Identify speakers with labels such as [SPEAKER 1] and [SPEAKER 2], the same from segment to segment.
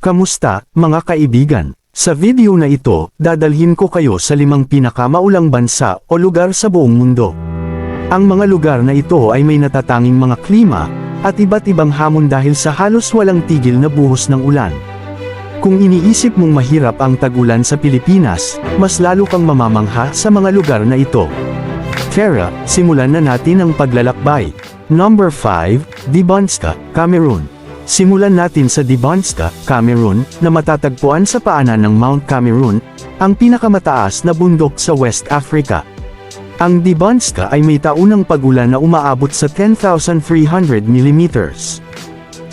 [SPEAKER 1] Kamusta, mga kaibigan? Sa video na ito, dadalhin ko kayo sa 5 pinakamaulang bansa o lugar sa buong mundo. Ang mga lugar na ito ay may natatanging mga klima, at iba't ibang hamon dahil sa halos walang tigil na buhos ng ulan. Kung iniisip mong mahirap ang tag-ulan sa Pilipinas, mas lalo kang mamamangha sa mga lugar na ito. Tara, simulan na natin ang paglalakbay. Number 5, Dibanska, Cameroon. Simulan natin sa Dibanska, Cameroon, na matatagpuan sa paanan ng Mount Cameroon, ang pinakamataas na bundok sa West Africa. Ang Dibanska ay may taunang pag-ulan na umaabot sa 10,300 mm.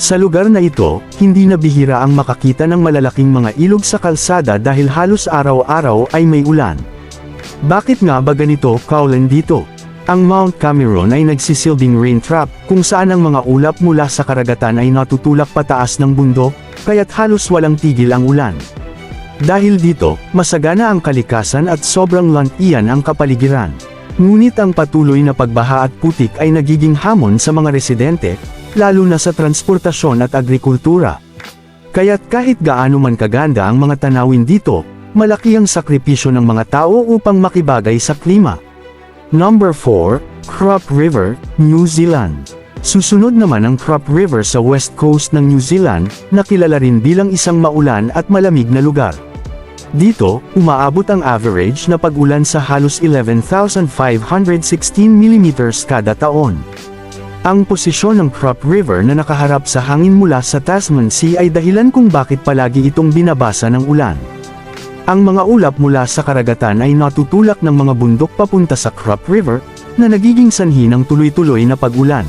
[SPEAKER 1] Sa lugar na ito, hindi na bihira ang makakita ng malalaking mga ilog sa kalsada dahil halos araw-araw ay may ulan. Bakit nga ba ganito kaulan dito? Ang Mount Cameroon ay nagsisilbing rain trap, kung saan ang mga ulap mula sa karagatan ay natutulak pataas ng bundok, kaya't halos walang tigil ang ulan. Dahil dito, masagana ang kalikasan at sobrang lantian ang kapaligiran. Ngunit ang patuloy na pagbaha at putik ay nagiging hamon sa mga residente, lalo na sa transportasyon at agrikultura. Kaya't kahit gaano man kaganda ang mga tanawin dito, malaki ang sakripisyo ng mga tao upang makibagay sa klima. Number 4, Crop River, New Zealand. Susunod naman ang Crop River sa west coast ng New Zealand, na kilala rin bilang isang maulan at malamig na lugar. Dito, umaabot ang average na pag-ulan sa halos 11,516 mm kada taon. Ang posisyon ng Crop River na nakaharap sa hangin mula sa Tasman Sea ay dahilan kung bakit palagi itong binabasa ng ulan. Ang mga ulap mula sa karagatan ay natutulak ng mga bundok papunta sa Crop River, na nagiging sanhi ng tuloy-tuloy na pag-ulan.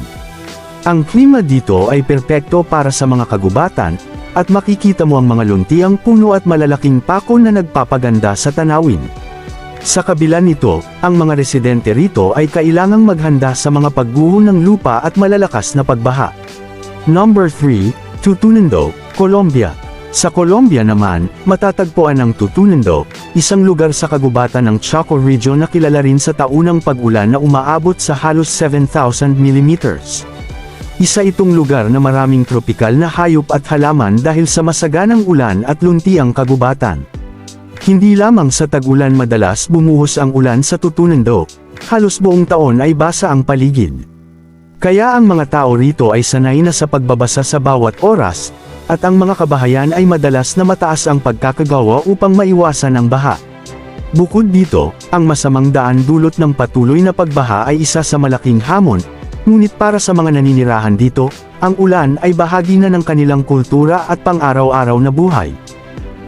[SPEAKER 1] Ang klima dito ay perpekto para sa mga kagubatan, at makikita mo ang mga luntiang puno at malalaking pako na nagpapaganda sa tanawin. Sa kabila nito, ang mga residente rito ay kailangang maghanda sa mga pagguho ng lupa at malalakas na pagbaha. Number 3, Tutunendo, Colombia. Sa Colombia naman, matatagpuan ang Tutunendo, isang lugar sa kagubatan ng Chaco Region na kilala rin sa taunang pag-ulan na umaabot sa halos 7,000 mm. Isa itong lugar na maraming tropikal na hayop at halaman dahil sa masaganang ulan at luntiang kagubatan. Hindi lamang sa tag-ulan madalas bumuhos ang ulan sa Tutunendo, halos buong taon ay basa ang paligid. Kaya ang mga tao rito ay sanay na sa pagbabasa sa bawat oras, at ang mga kabahayan ay madalas na mataas ang pagkakagawa upang maiwasan ang baha. Bukod dito, ang masamang daan dulot ng patuloy na pagbaha ay isa sa malaking hamon, ngunit para sa mga naninirahan dito, ang ulan ay bahagi na ng kanilang kultura at pang-araw-araw na buhay.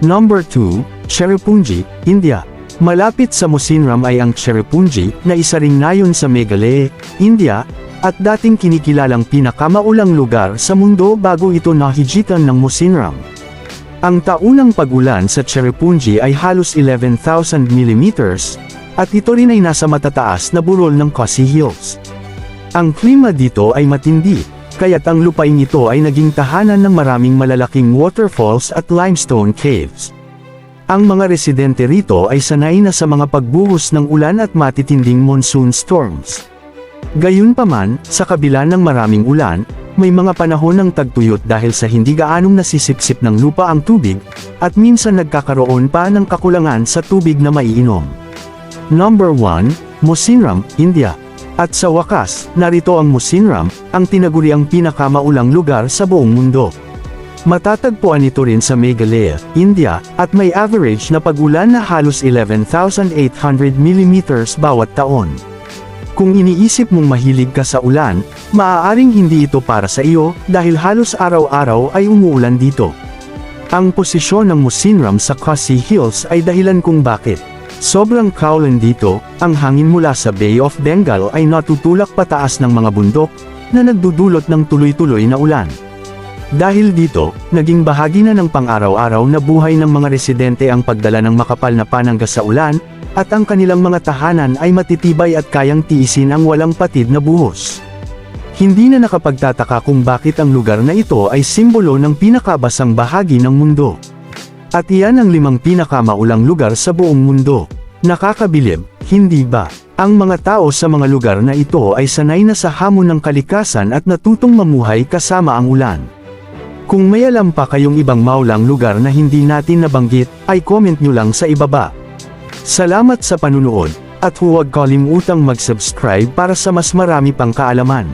[SPEAKER 1] Number 2, Cherrapunji, India. Malapit sa Mosinram ay ang Cherrapunji, na isa ring nayon sa Meghalaya, India, at dating kinikilalang pinakamaulang lugar sa mundo bago ito nahigitan ng Mosinram. Ang taunang pag-ulan sa Cherrapunji ay halos 11,000 mm, at ito rin ay nasa matataas na burol ng Khasi Hills. Ang klima dito ay matindi, kaya't ang lupain ito ay naging tahanan ng maraming malalaking waterfalls at limestone caves. Ang mga residente rito ay sanay na sa mga pagbuhos ng ulan at matitinding monsoon storms. Gayunpaman, sa kabila ng maraming ulan, may mga panahon ng tagtuyot dahil sa hindi gaanong nasisipsip ng lupa ang tubig, at minsan nagkakaroon pa ng kakulangan sa tubig na maiinom. Number 1, Mosinram, India. At sa wakas, narito ang Mosinram, ang tinaguriang pinakamaulang lugar sa buong mundo. Matatagpuan ito rin sa Meghalaya, India, at may average na pag-ulan na halos 11,800 mm bawat taon. Kung iniisip mong mahilig ka sa ulan, maaaring hindi ito para sa iyo, dahil halos araw-araw ay umuulan dito. Ang posisyon ng Mosinram sa Khasi Hills ay dahilan kung bakit. Sobrang kaulan dito, ang hangin mula sa Bay of Bengal ay natutulak pataas ng mga bundok, na nagdudulot ng tuloy-tuloy na ulan. Dahil dito, naging bahagi na ng pang-araw-araw na buhay ng mga residente ang pagdala ng makapal na panangga sa ulan, at ang kanilang mga tahanan ay matitibay at kayang tiisin ang walang patid na buhos. Hindi na nakapagtataka kung bakit ang lugar na ito ay simbolo ng pinakabasang bahagi ng mundo. At iyan ang 5 pinakamaulang lugar sa buong mundo. Nakakabilib, hindi ba? Ang mga tao sa mga lugar na ito ay sanay na sa hamon ng kalikasan at natutong mamuhay kasama ang ulan. Kung may alam pa kayong ibang maulang lugar na hindi natin nabanggit, ay comment nyo lang sa ibaba. Salamat sa panunood, at huwag kalimutang mag-subscribe para sa mas marami pang kaalaman.